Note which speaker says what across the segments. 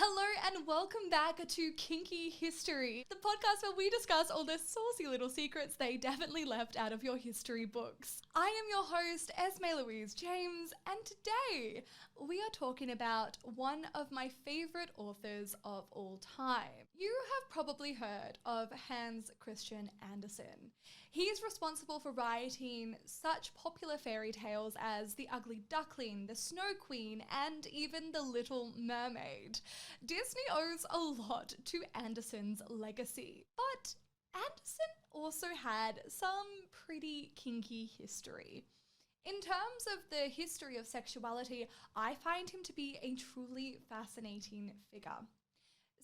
Speaker 1: Hello and welcome back to Kinky History, the podcast where we discuss all the saucy little secrets they definitely left out of your history books. I am your host, Esme Louise James, and today we are talking about one of my favourite authors of all time. You have probably heard of Hans Christian Andersen. He is responsible for writing such popular fairy tales as The Ugly Duckling, The Snow Queen, and even The Little Mermaid. Disney owes a lot to Andersen's legacy, but Andersen also had some pretty kinky history. In terms of the history of sexuality, I find him to be a truly fascinating figure.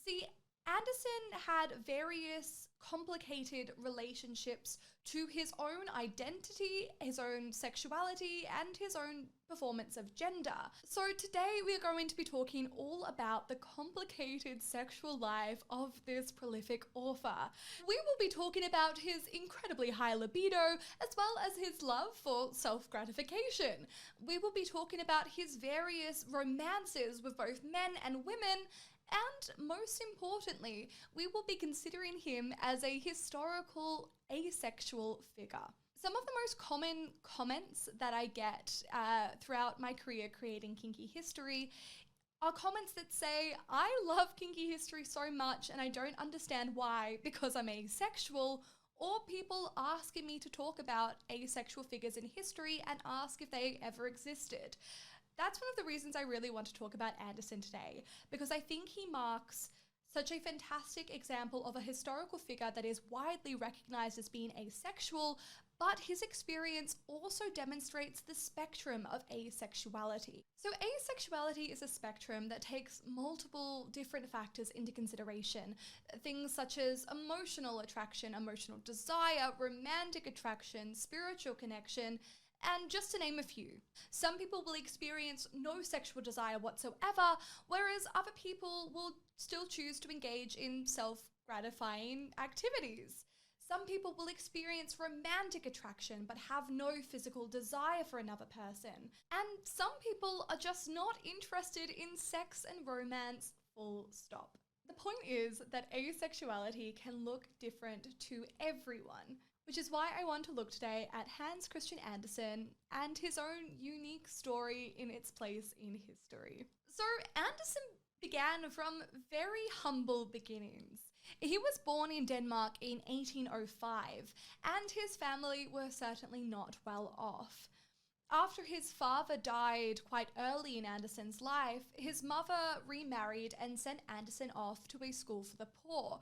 Speaker 1: See, Andersen had various complicated relationships to his own identity, his own sexuality, and his own performance of gender. So today we are going to be talking all about the complicated sexual life of this prolific author. We will be talking about his incredibly high libido, as well as his love for self-gratification. We will be talking about his various romances with both men and women, and most importantly, we will be considering him as a historical asexual figure. Some of the most common comments that I get throughout my career creating kinky history are comments that say, I love kinky history so much and I don't understand why because I'm asexual, or people asking me to talk about asexual figures in history and ask if they ever existed. That's one of the reasons I really want to talk about Andersen today, because I think he marks such a fantastic example of a historical figure that is widely recognized as being asexual, but his experience also demonstrates the spectrum of asexuality. So asexuality is a spectrum that takes multiple different factors into consideration. Things such as emotional attraction, emotional desire, romantic attraction, spiritual connection, and just to name a few. Some people will experience no sexual desire whatsoever, whereas other people will still choose to engage in self-gratifying activities. Some people will experience romantic attraction but have no physical desire for another person. And some people are just not interested in sex and romance, full stop. The point is that asexuality can look different to everyone, which is why I want to look today at Hans Christian Andersen and his own unique story in its place in history. So Andersen began from very humble beginnings. He was born in Denmark in 1805, and his family were certainly not well off. After his father died quite early in Andersen's life, his mother remarried and sent Andersen off to a school for the poor.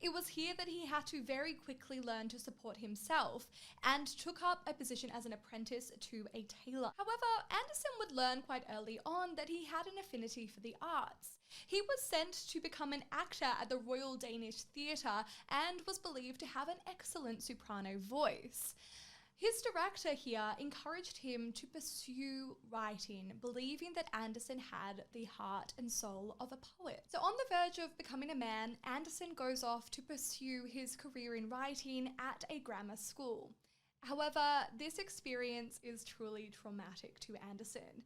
Speaker 1: It was here that he had to very quickly learn to support himself and took up a position as an apprentice to a tailor. However, Andersen would learn quite early on that he had an affinity for the arts. He was sent to become an actor at the Royal Danish Theatre and was believed to have an excellent soprano voice. His director here encouraged him to pursue writing, believing that Andersen had the heart and soul of a poet. So on the verge of becoming a man, Andersen goes off to pursue his career in writing at a grammar school. However, this experience is truly traumatic to Andersen.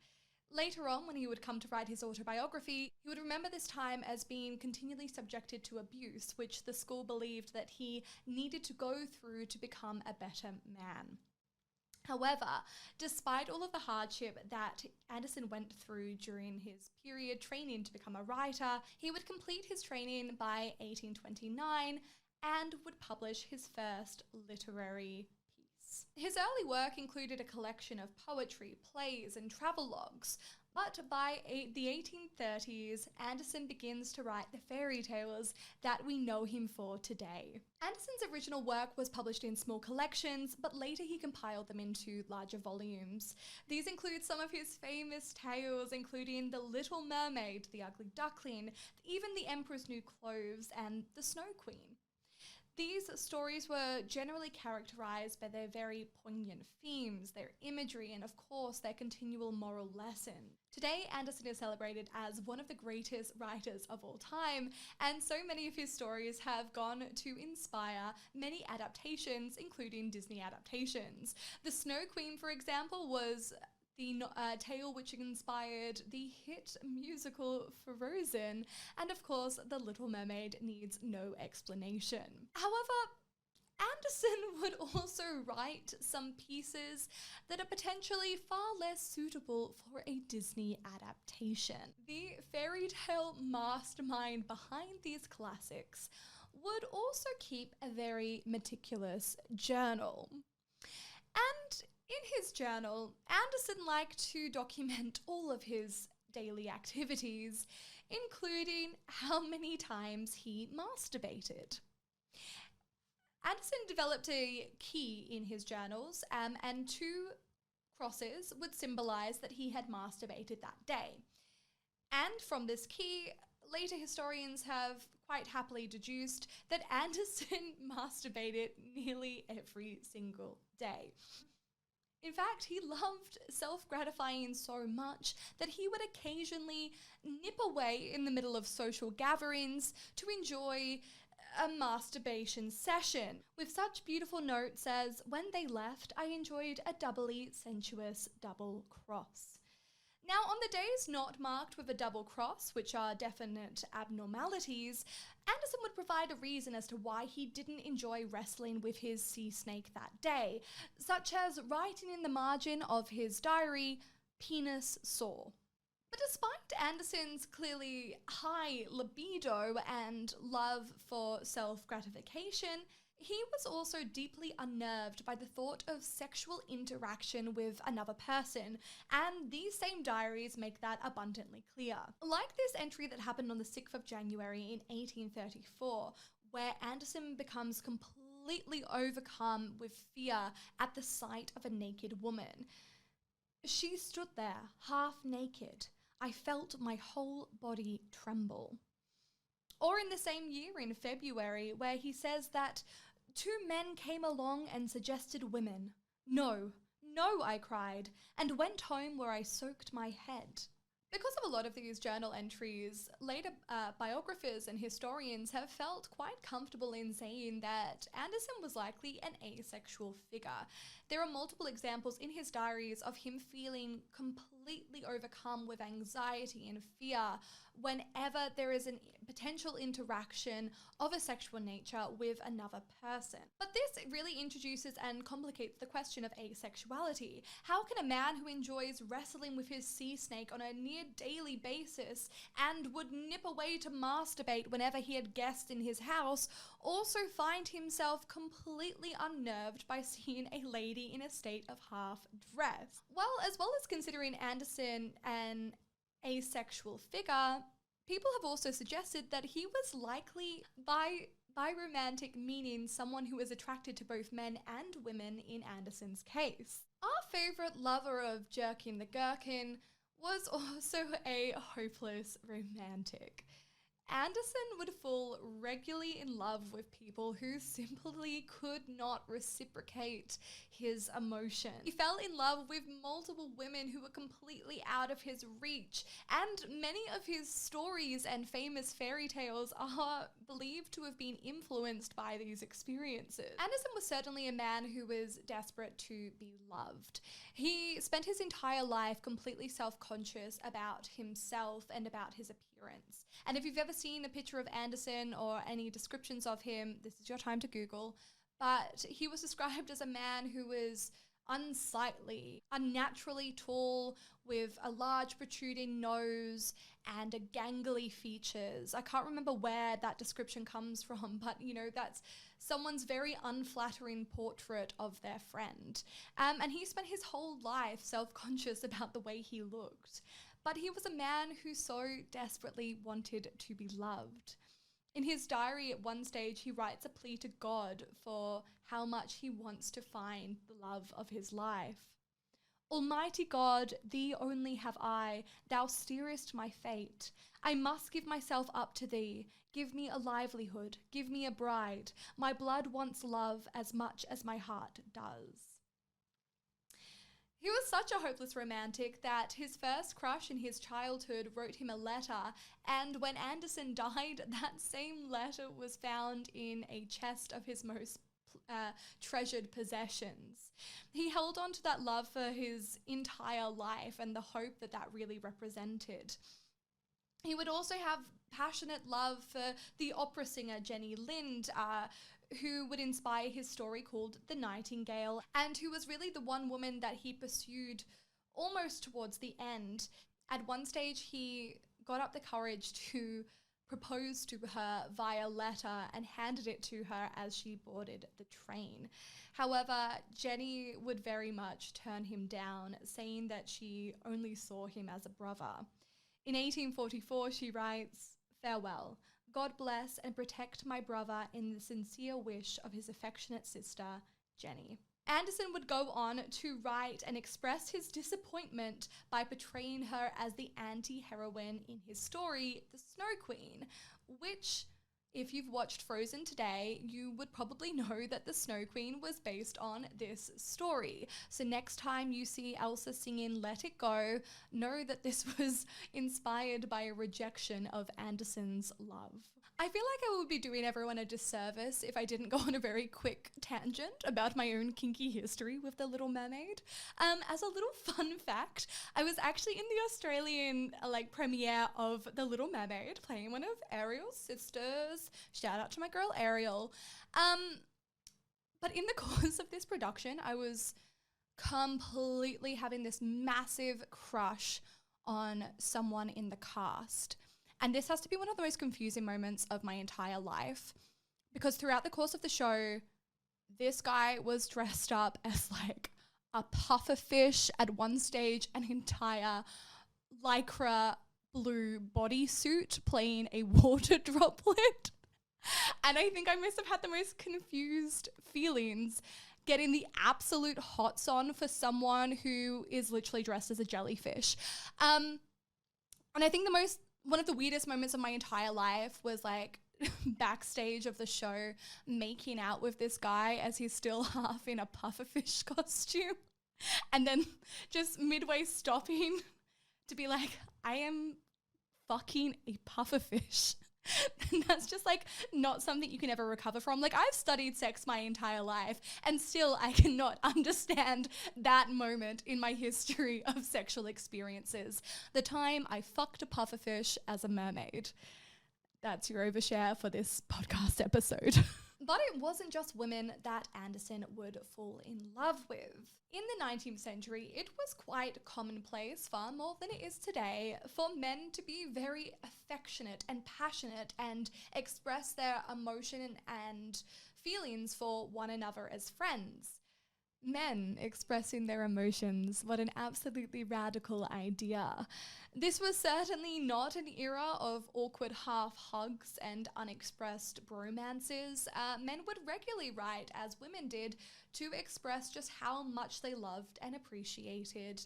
Speaker 1: Later on, when he would come to write his autobiography, he would remember this time as being continually subjected to abuse, which the school believed that he needed to go through to become a better man. However, despite all of the hardship that Andersen went through during his period training to become a writer, he would complete his training by 1829 and would publish his first literary piece. His early work included a collection of poetry, plays, and travelogues, but by the 1830s, Andersen begins to write the fairy tales that we know him for today. Andersen's original work was published in small collections, but later he compiled them into larger volumes. These include some of his famous tales, including The Little Mermaid, The Ugly Duckling, even The Emperor's New Clothes, and The Snow Queen. These stories were generally characterized by their very poignant themes, their imagery, and of course their continual moral lesson. Today, Andersen is celebrated as one of the greatest writers of all time, and so many of his stories have gone to inspire many adaptations, including Disney adaptations. The Snow Queen, for example, was tale which inspired the hit musical Frozen, and of course, The Little Mermaid needs no explanation. However, Andersen would also write some pieces that are potentially far less suitable for a Disney adaptation. The fairy tale mastermind behind these classics would also keep a very meticulous journal. And in his journal, Andersen liked to document all of his daily activities, including how many times he masturbated. Andersen developed a key in his journals, and 2 crosses would symbolize that he had masturbated that day. And from this key, later historians have quite happily deduced that Andersen masturbated nearly every single day. In fact, he loved self-gratifying so much that he would occasionally nip away in the middle of social gatherings to enjoy a masturbation session, with such beautiful notes as, "When they left, I enjoyed a doubly sensuous double cross." Now, on the days not marked with a double cross, which are definite abnormalities, Andersen would provide a reason as to why he didn't enjoy wrestling with his sea snake that day, such as writing in the margin of his diary, "penis sore." But despite Andersen's clearly high libido and love for self-gratification, he was also deeply unnerved by the thought of sexual interaction with another person, and these same diaries make that abundantly clear. Like this entry that happened on the 6th of January in 1834, where Andersen becomes completely overcome with fear at the sight of a naked woman. "She stood there, half naked. I felt my whole body tremble." Or in the same year, in February, where he says that 2 men came along and suggested women. "No, no," I cried, and went home where I soaked my head. Because of a lot of these journal entries, later biographers and historians have felt quite comfortable in saying that Andersen was likely an asexual figure. There are multiple examples in his diaries of him feeling completely overcome with anxiety and fear whenever there is a potential interaction of a sexual nature with another person. But this really introduces and complicates the question of asexuality. How can a man who enjoys wrestling with his sea snake on a near daily basis and would nip away to masturbate whenever he had guests in his house also find himself completely unnerved by seeing a lady in a state of half dress? Well, as well as considering Andersen an asexual figure, people have also suggested that he was likely by romantic meaning someone who was attracted to both men and women in Andersen's case. Our favourite lover of jerking the gherkin was also a hopeless romantic. Andersen would fall regularly in love with people who simply could not reciprocate his emotion. He fell in love with multiple women who were completely out of his reach, and many of his stories and famous fairy tales are believed to have been influenced by these experiences. Andersen was certainly a man who was desperate to be loved. He spent his entire life completely self-conscious about himself and about his appearance. And if you've ever seen a picture of Andersen or any descriptions of him, this is your time to Google. But he was described as a man who was unsightly, unnaturally tall, with a large protruding nose and a gangly features. I can't remember where that description comes from, but that's someone's very unflattering portrait of their friend. And he spent his whole life self-conscious about the way he looked. But he was a man who so desperately wanted to be loved. In his diary at one stage, he writes a plea to God for how much he wants to find the love of his life. "Almighty God, thee only have I, thou steerest my fate. I must give myself up to thee. Give me a livelihood, give me a bride. My blood wants love as much as my heart does." He was such a hopeless romantic that his first crush in his childhood wrote him a letter, and when Andersen died, that same letter was found in a chest of his most treasured possessions. He held on to that love for his entire life and the hope that that really represented. He would also have passionate love for the opera singer Jenny Lind, who would inspire his story called The Nightingale, and who was really the one woman that he pursued almost towards the end. At one stage, he got up the courage to propose to her via letter and handed it to her as she boarded the train. However, Jenny would very much turn him down, saying that she only saw him as a brother. In 1844, she writes, "Farewell. God bless and protect my brother in the sincere wish of his affectionate sister, Jenny." Andersen would go on to write and express his disappointment by portraying her as the anti-heroine in his story, the Snow Queen, which, if you've watched Frozen today, you would probably know that the Snow Queen was based on this story. So next time you see Elsa singing Let It Go, know that this was inspired by a rejection of Andersen's love. I feel like I would be doing everyone a disservice if I didn't go on a very quick tangent about my own kinky history with the Little Mermaid. As a little fun fact, I was actually in the Australian premiere of the Little Mermaid, playing one of Ariel's sisters. Shout out to my girl Ariel. But in the course of this production, I was completely having this massive crush on someone in the cast. And this has to be one of the most confusing moments of my entire life, because throughout the course of the show, this guy was dressed up as like a pufferfish, at one stage an entire lycra blue bodysuit playing a water droplet. And I think I must have had the most confused feelings getting the absolute hots on for someone who is literally dressed as a jellyfish. And I think one of the weirdest moments of my entire life was like backstage of the show, making out with this guy as he's still half in a pufferfish costume, and then just midway stopping to be like, I am fucking a pufferfish. And that's just like not something you can ever recover from. Like, I've studied sex my entire life and still I cannot understand that moment in my history of sexual experiences. The time I fucked a pufferfish as a mermaid. That's your overshare for this podcast episode. But it wasn't just women that Andersen would fall in love with. In the 19th century, it was quite commonplace, far more than it is today, for men to be very affectionate and passionate and express their emotion and feelings for one another as friends. Men expressing their emotions, what an absolutely radical idea. This was certainly not an era of awkward half hugs and unexpressed bromances. Men would regularly write, as women did, to express just how much they loved and appreciated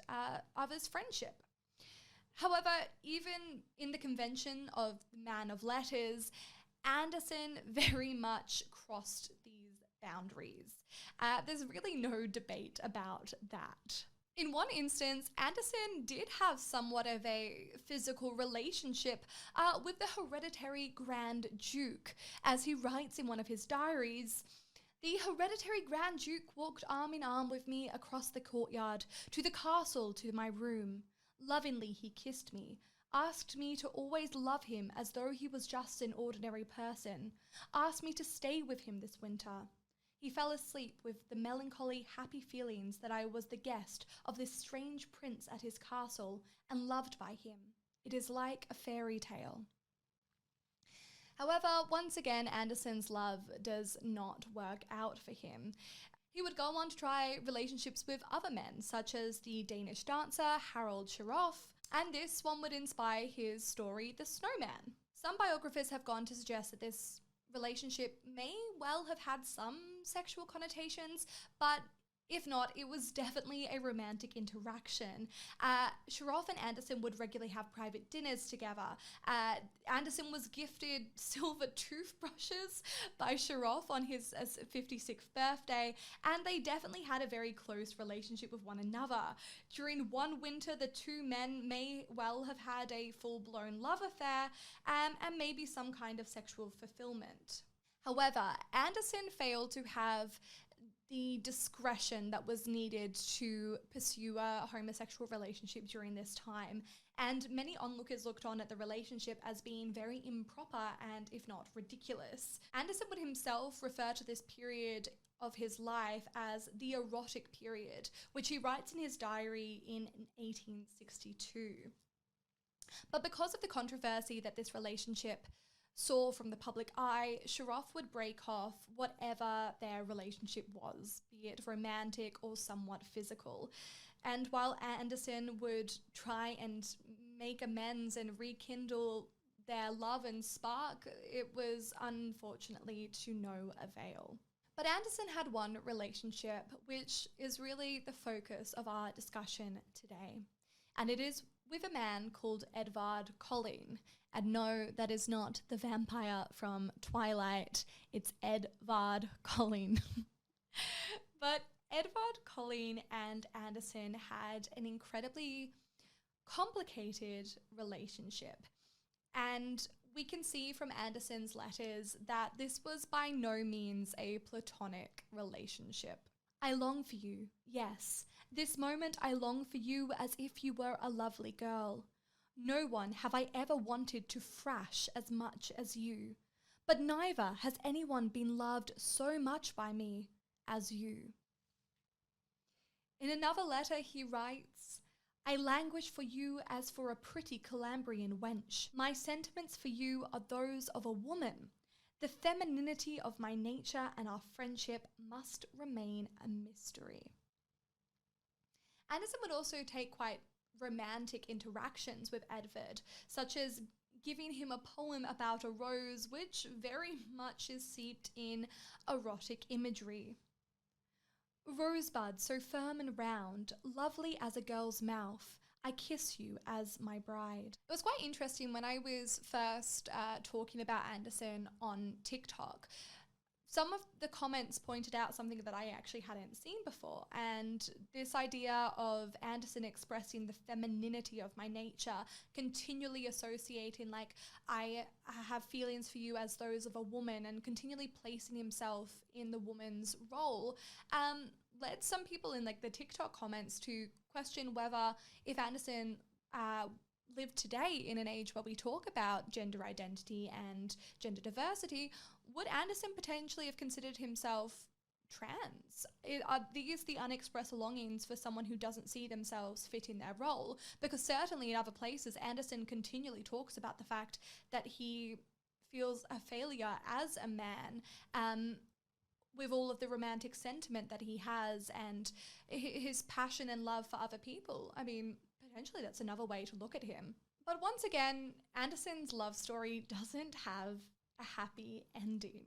Speaker 1: others' friendship. However, even in the convention of man of letters, Andersen very much crossed these boundaries. There's really no debate about that. In one instance, Andersen did have somewhat of a physical relationship with the hereditary Grand Duke. As he writes in one of his diaries, "The hereditary Grand Duke walked arm in arm with me across the courtyard, to the castle, to my room. Lovingly he kissed me, asked me to always love him as though he was just an ordinary person, asked me to stay with him this winter. He fell asleep with the melancholy, happy feelings that I was the guest of this strange prince at his castle and loved by him. It is like a fairy tale." However, once again, Andersen's love does not work out for him. He would go on to try relationships with other men, such as the Danish dancer Harald Schroff, and this one would inspire his story, The Snowman. Some biographers have gone to suggest that this relationship may well have had some sexual connotations, but if not, it was definitely a romantic interaction. Schroff and Andersen would regularly have private dinners together. Andersen was gifted silver toothbrushes by Schroff on his 56th birthday, and they definitely had a very close relationship with one another. During one winter, the two men may well have had a full-blown love affair, and maybe some kind of sexual fulfillment. However, Andersen failed to have the discretion that was needed to pursue a homosexual relationship during this time, and many onlookers looked on at the relationship as being very improper and, if not, ridiculous. Andersen would himself refer to this period of his life as the erotic period, which he writes in his diary in 1862. But because of the controversy that this relationship saw from the public eye, Sharoff would break off whatever their relationship was, be it romantic or somewhat physical. And while Andersen would try and make amends and rekindle their love and spark, it was unfortunately to no avail. But Andersen had one relationship, which is really the focus of our discussion today. And it is with a man called Edvard Collin. And no, that is not the vampire from Twilight. It's Edvard Collin. But Edvard Collin and Andersen had an incredibly complicated relationship. And we can see from Andersen's letters that this was by no means a platonic relationship. I long for you, yes. This moment I long for you as if you were a lovely girl. No one have I ever wanted to thrash as much as you, but neither has anyone been loved so much by me as you. In another letter he writes, I languish for you as for a pretty Calambrian wench. My sentiments for you are those of a woman. The femininity of my nature and our friendship must remain a mystery. Andersen would also take quite romantic interactions with Edvard, such as giving him a poem about a rose, which very much is steeped in erotic imagery. Rosebud so firm and round, lovely as a girl's mouth, I kiss you as my bride. It was quite interesting when I was first talking about Andersen on TikTok. Some of the comments pointed out something that I actually hadn't seen before, and this idea of Andersen expressing the femininity of my nature, continually associating like I have feelings for you as those of a woman, and continually placing himself in the woman's role, led some people in like the TikTok comments to question whether if Andersen lived today in an age where we talk about gender identity and gender diversity, would Andersen potentially have considered himself trans? Are these the unexpressed longings for someone who doesn't see themselves fit in their role? Because certainly in other places, Andersen continually talks about the fact that he feels a failure as a man, with all of the romantic sentiment that he has and his passion and love for other people. I mean, potentially that's another way to look at him. But once again, Andersen's love story doesn't have a happy ending.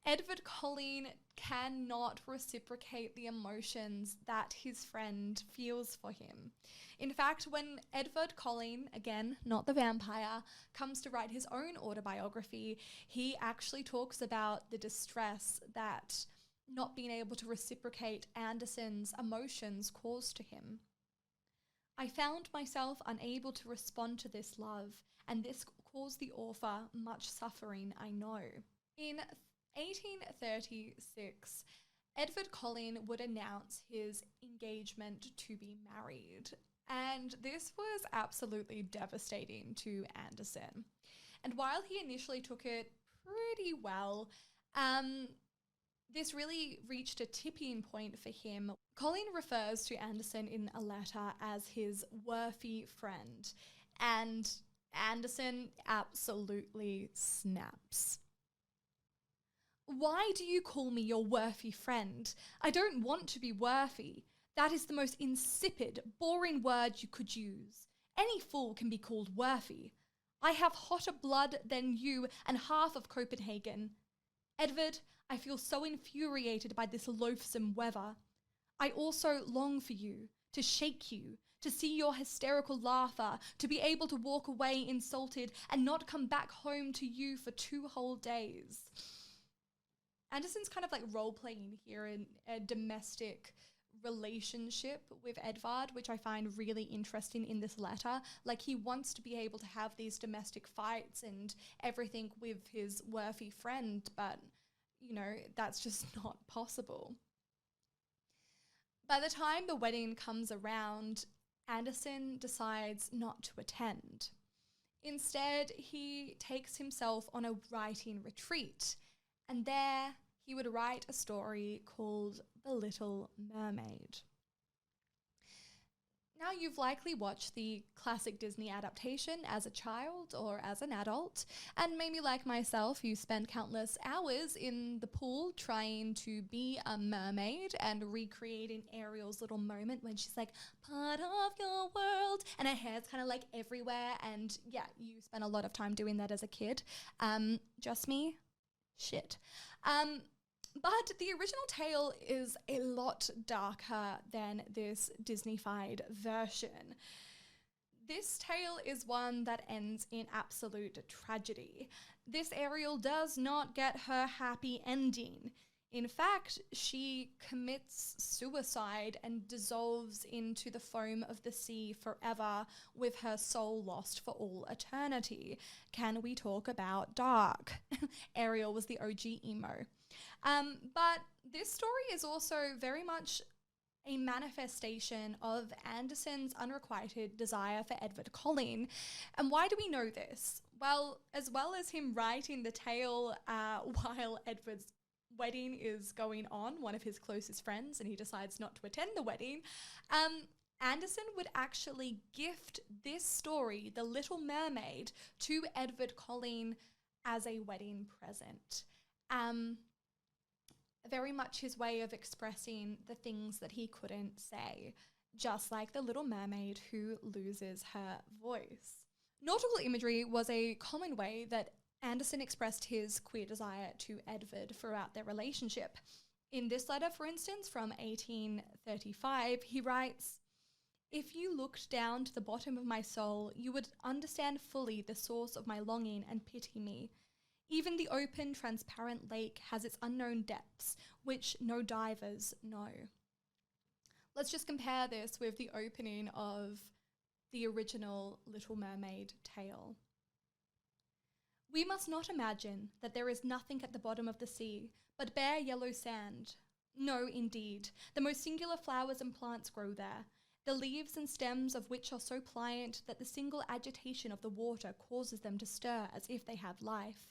Speaker 1: Edvard Collin cannot reciprocate the emotions that his friend feels for him. In fact, when Edvard Collin, again, not the vampire, comes to write his own autobiography, he actually talks about the distress that not being able to reciprocate Andersen's emotions caused to him. I found myself unable to respond to this love, and this caused the author much suffering, I know. In 1836, Edvard Collin would announce his engagement to be married, and this was absolutely devastating to Andersen. And while he initially took it pretty well, this really reached a tipping point for him. Collin refers to Andersen in a letter as his worthy friend, and Andersen absolutely snaps. Why do you call me your worthy friend? I don't want to be worthy. That is the most insipid, boring word you could use. Any fool can be called worthy. I have hotter blood than you and half of Copenhagen. Edvard, I feel so infuriated by this loathsome weather. I also long for you, to shake you, to see your hysterical laughter, to be able to walk away insulted and not come back home to you for 2 whole days. Andersen's kind of like role-playing here in a domestic relationship with Edvard, which I find really interesting in this letter. Like, he wants to be able to have these domestic fights and everything with his worthy friend, but, you know, that's just not possible. By the time the wedding comes around, Andersen decides not to attend. Instead, he takes himself on a writing retreat, and there he would write a story called The Little Mermaid. Now, you've likely watched the classic Disney adaptation as a child or as an adult, and maybe like myself, you spent countless hours in the pool trying to be a mermaid and recreating Ariel's little moment when she's like, part of your world, and her hair's kind of like everywhere, and yeah, you spent a lot of time doing that as a kid. Just me? Shit. But the original tale is a lot darker than this Disney-fied version. This tale is one that ends in absolute tragedy. This Ariel does not get her happy ending. In fact, she commits suicide and dissolves into the foam of the sea forever, with her soul lost for all eternity. Can we talk about dark? Ariel was the OG emo. But this story is also very much a manifestation of Andersen's unrequited desire for Edward Cullen. And why do we know this? Well as him writing the tale while Edward's wedding is going on, one of his closest friends, and he decides not to attend the wedding, Andersen would actually gift this story, The Little Mermaid, to Edward Cullen as a wedding present. Very much his way of expressing the things that he couldn't say, just like the Little Mermaid who loses her voice. Nautical imagery was a common way that Andersen expressed his queer desire to Edward throughout their relationship. In this letter, for instance, from 1835, he writes, "If you looked down to the bottom of my soul, you would understand fully the source of my longing and pity me. Even the open, transparent lake has its unknown depths, which no divers know." Let's just compare this with the opening of the original Little Mermaid tale. "We must not imagine that there is nothing at the bottom of the sea, but bare yellow sand. No, indeed, the most singular flowers and plants grow there, the leaves and stems of which are so pliant that the single agitation of the water causes them to stir as if they have life.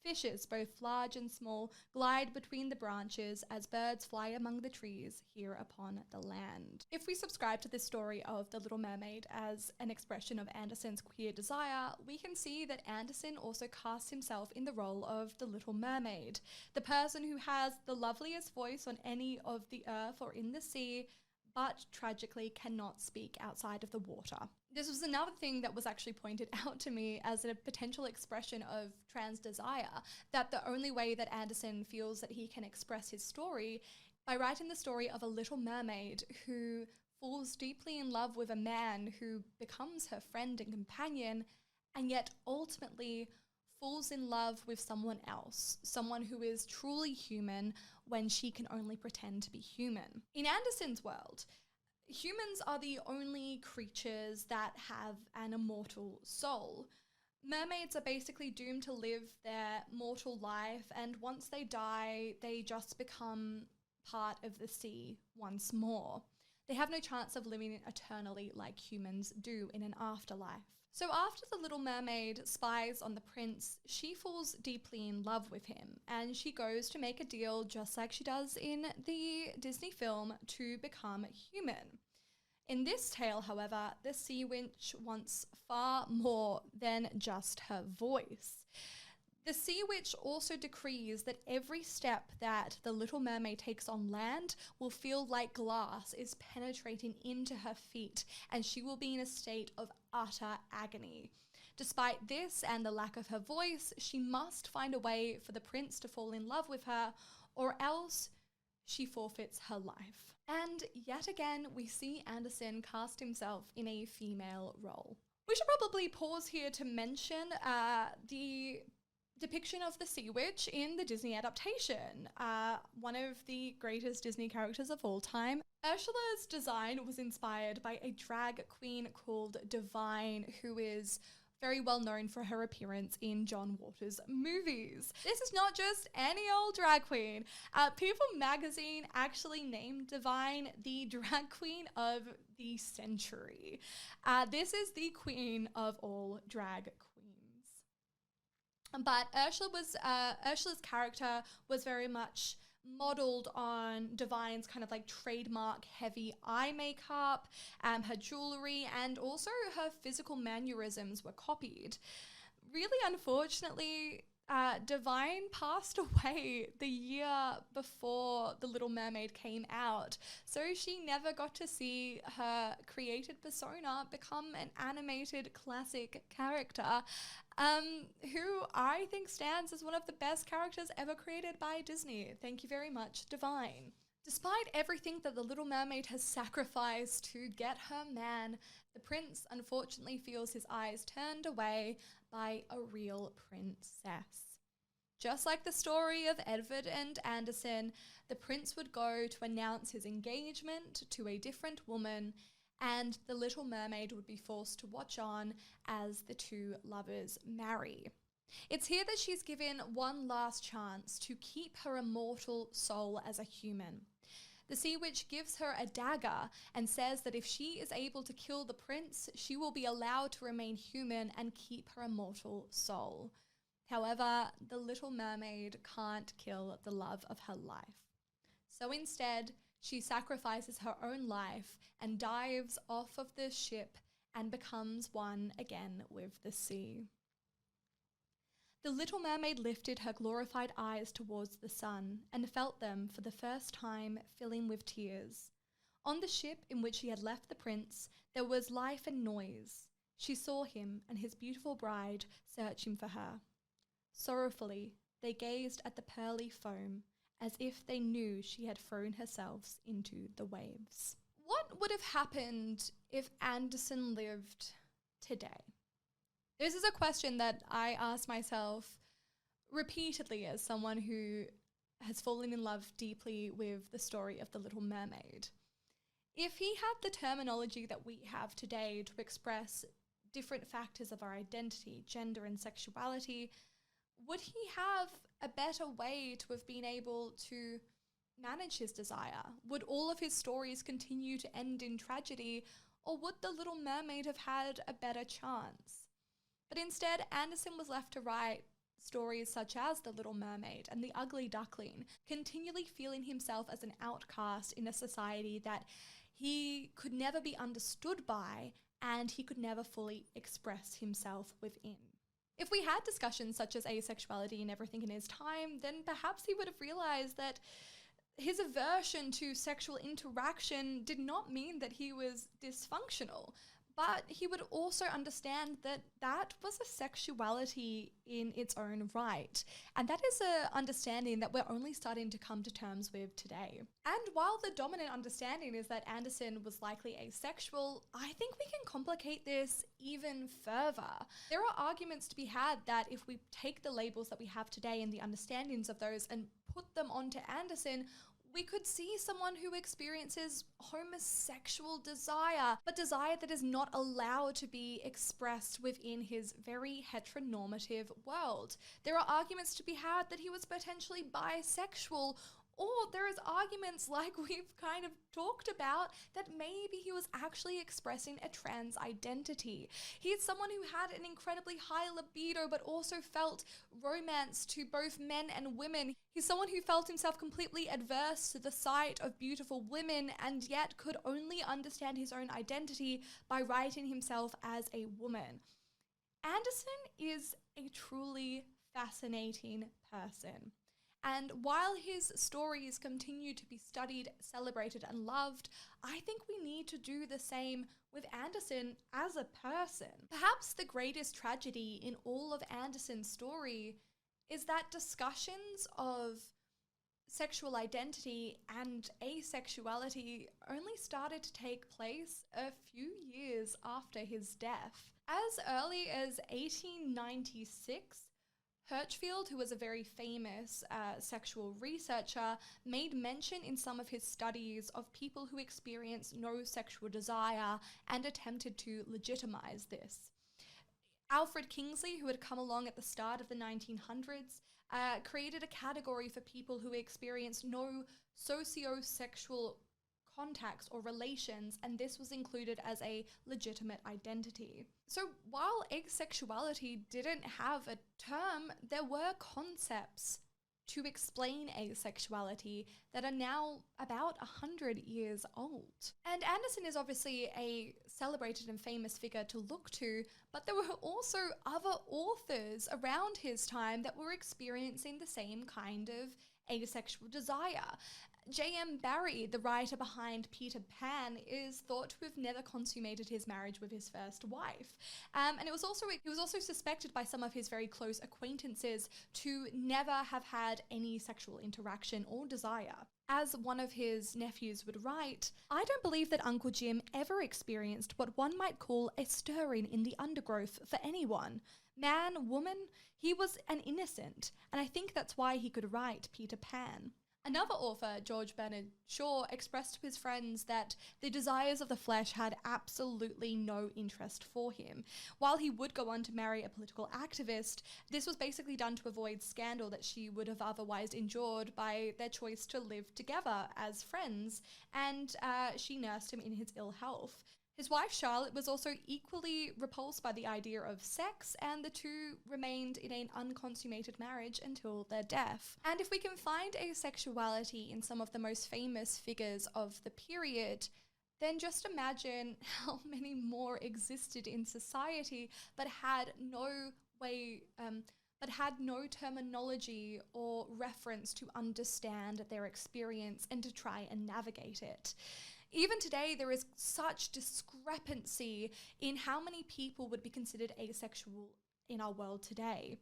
Speaker 1: Fishes, both large and small, glide between the branches as birds fly among the trees here upon the land." If we subscribe to this story of The Little Mermaid as an expression of Andersen's queer desire, we can see that Andersen also casts himself in the role of the Little Mermaid, the person who has the loveliest voice on any of the earth or in the sea, but tragically cannot speak outside of the water. This was another thing that was actually pointed out to me as a potential expression of trans desire, that the only way that Andersen feels that he can express his story by writing the story of a little mermaid who falls deeply in love with a man who becomes her friend and companion, and yet ultimately falls in love with someone else, someone who is truly human when she can only pretend to be human. In Andersen's world, humans are the only creatures that have an immortal soul. Mermaids are basically doomed to live their mortal life, and once they die, they just become part of the sea once more. They have no chance of living eternally like humans do in an afterlife. So after the Little Mermaid spies on the prince, she falls deeply in love with him, and she goes to make a deal just like she does in the Disney film to become human. In this tale, however, the sea witch wants far more than just her voice. The sea witch also decrees that every step that the Little Mermaid takes on land will feel like glass is penetrating into her feet, and she will be in a state of utter agony. Despite this and the lack of her voice, she must find a way for the prince to fall in love with her, or else she forfeits her life. And yet again, we see Andersen cast himself in a female role. We should probably pause here to mention the depiction of the Sea Witch in the Disney adaptation, one of the greatest Disney characters of all time. Ursula's design was inspired by a drag queen called Divine, who is very well known for her appearance in John Waters' movies. This is not just any old drag queen. People magazine actually named Divine the drag queen of the century. This is the queen of all drag queens. But Ursula's character was very much modeled on Divine's kind of like trademark heavy eye makeup, her jewelry, and also her physical mannerisms were copied. Really unfortunately, Divine passed away the year before The Little Mermaid came out, so she never got to see her created persona become an animated classic character, who I think stands as one of the best characters ever created by Disney. Thank you very much, Divine. Despite everything that the Little Mermaid has sacrificed to get her man, the prince unfortunately feels his eyes turned away by a real princess. Just like the story of Edward and Andersen, the prince would go to announce his engagement to a different woman, and the Little Mermaid would be forced to watch on as the two lovers marry. It's here that she's given one last chance to keep her immortal soul as a human. The Sea Witch gives her a dagger and says that if she is able to kill the prince, she will be allowed to remain human and keep her immortal soul. However, the Little Mermaid can't kill the love of her life. So instead, she sacrifices her own life and dives off of the ship and becomes one again with the sea. The Little Mermaid lifted her glorified eyes towards the sun and felt them for the first time filling with tears. On the ship in which she had left the prince, there was life and noise. She saw him and his beautiful bride searching for her. Sorrowfully, they gazed at the pearly foam, as if they knew she had thrown herself into the waves. What would have happened if Andersen lived today? This is a question that I ask myself repeatedly as someone who has fallen in love deeply with the story of The Little Mermaid. If he had the terminology that we have today to express different factors of our identity, gender and sexuality, would he have a better way to have been able to manage his desire? Would all of his stories continue to end in tragedy, or would The Little Mermaid have had a better chance? But instead, Andersen was left to write stories such as The Little Mermaid and The Ugly Duckling, continually feeling himself as an outcast in a society that he could never be understood by and he could never fully express himself within. If we had discussions such as asexuality and everything in his time, then perhaps he would have realized that his aversion to sexual interaction did not mean that he was dysfunctional, but he would also understand that that was a sexuality in its own right. And that is an understanding that we're only starting to come to terms with today. And while the dominant understanding is that Andersen was likely asexual, I think we can complicate this even further. There are arguments to be had that if we take the labels that we have today and the understandings of those and put them onto Andersen, we could see someone who experiences homosexual desire, but desire that is not allowed to be expressed within his very heteronormative world. There are arguments to be had that he was potentially bisexual, or there is arguments like we've kind of talked about that maybe he was actually expressing a trans identity. He is someone who had an incredibly high libido but also felt romance to both men and women. He's someone who felt himself completely adverse to the sight of beautiful women and yet could only understand his own identity by writing himself as a woman. Andersen is a truly fascinating person. And while his stories continue to be studied, celebrated, and loved, I think we need to do the same with Andersen as a person. Perhaps the greatest tragedy in all of Andersen's story is that discussions of sexual identity and asexuality only started to take place a few years after his death. As early as 1896, Hirschfeld, who was a very famous sexual researcher, made mention in some of his studies of people who experienced no sexual desire and attempted to legitimize this. Alfred Kingsley, who had come along at the start of the 1900s, created a category for people who experienced no socio-sexual contacts or relations, and this was included as a legitimate identity. So while asexuality didn't have a term, there were concepts to explain asexuality that are now about 100 years old. And Andersen is obviously a celebrated and famous figure to look to, but there were also other authors around his time that were experiencing the same kind of asexual desire. J.M. Barrie, the writer behind Peter Pan, is thought to have never consummated his marriage with his first wife. And he was also suspected by some of his very close acquaintances to never have had any sexual interaction or desire. As one of his nephews would write, "I don't believe that Uncle Jim ever experienced what one might call a stirring in the undergrowth for anyone. Man, woman, he was an innocent, and I think that's why he could write Peter Pan." Another author, George Bernard Shaw, expressed to his friends that the desires of the flesh had absolutely no interest for him. While he would go on to marry a political activist, this was basically done to avoid scandal that she would have otherwise endured by their choice to live together as friends, and she nursed him in his ill health. His wife Charlotte was also equally repulsed by the idea of sex, and the two remained in an unconsummated marriage until their death. And if we can find asexuality in some of the most famous figures of the period, then just imagine how many more existed in society but had no terminology or reference to understand their experience and to try and navigate it. Even today, there is such discrepancy in how many people would be considered asexual in our world today.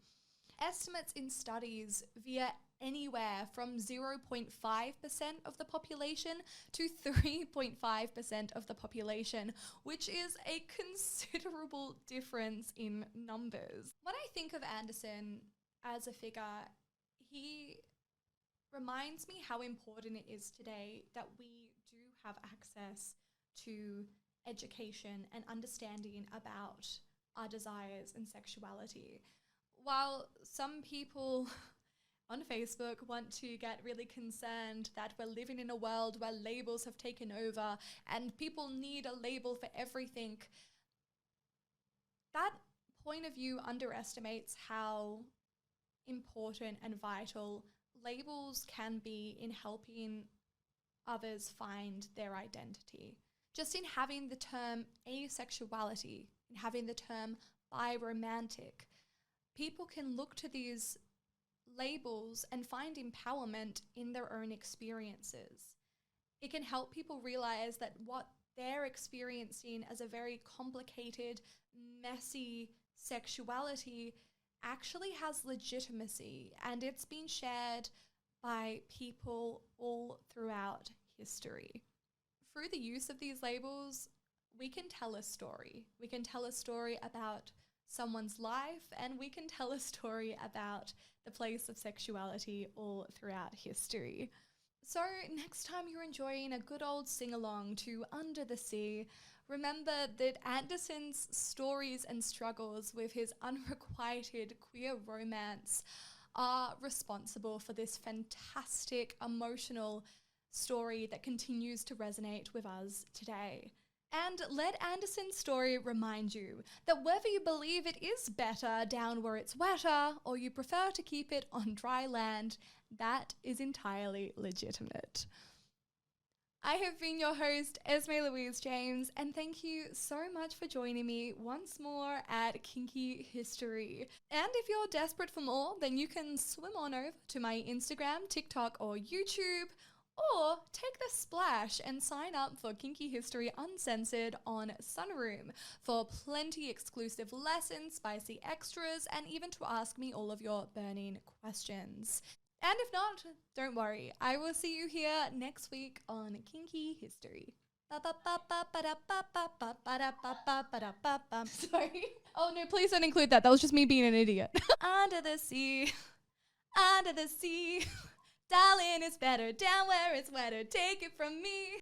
Speaker 1: Estimates in studies veer anywhere from 0.5% of the population to 3.5% of the population, which is a considerable difference in numbers. When I think of Andersen as a figure, he reminds me how important it is today that we do have access to education and understanding about our desires and sexuality. While some people on Facebook want to get really concerned that we're living in a world where labels have taken over and people need a label for everything, that point of view underestimates how important and vital labels can be in helping others find their identity. Just in having the term asexuality, in having the term biromantic, people can look to these labels and find empowerment in their own experiences. It can help people realize that what they're experiencing as a very complicated, messy sexuality actually has legitimacy, and it's been shared by people all throughout history. Through the use of these labels, we can tell a story. We can tell a story about someone's life, and we can tell a story about the place of sexuality all throughout history. So next time you're enjoying a good old sing-along to Under the Sea, remember that Andersen's stories and struggles with his unrequited queer romance are responsible for this fantastic emotional story that continues to resonate with us today. And let Andersen's story remind you that whether you believe it is better down where it's wetter or you prefer to keep it on dry land, that is entirely legitimate. I have been your host, Esme Louise James, and thank you so much for joining me once more at Kinky History. And if you're desperate for more, then you can swim on over to my Instagram, TikTok, or YouTube, or take the splash and sign up for Kinky History Uncensored on Sunroom for plenty exclusive lessons, spicy extras, and even to ask me all of your burning questions. And if not, don't worry, I will see you here next week on Kinky History. Sorry. Oh no, please don't include that. That was just me being an idiot. Under the sea, under the sea. Darling, it's better down where it's wetter. Take it from me.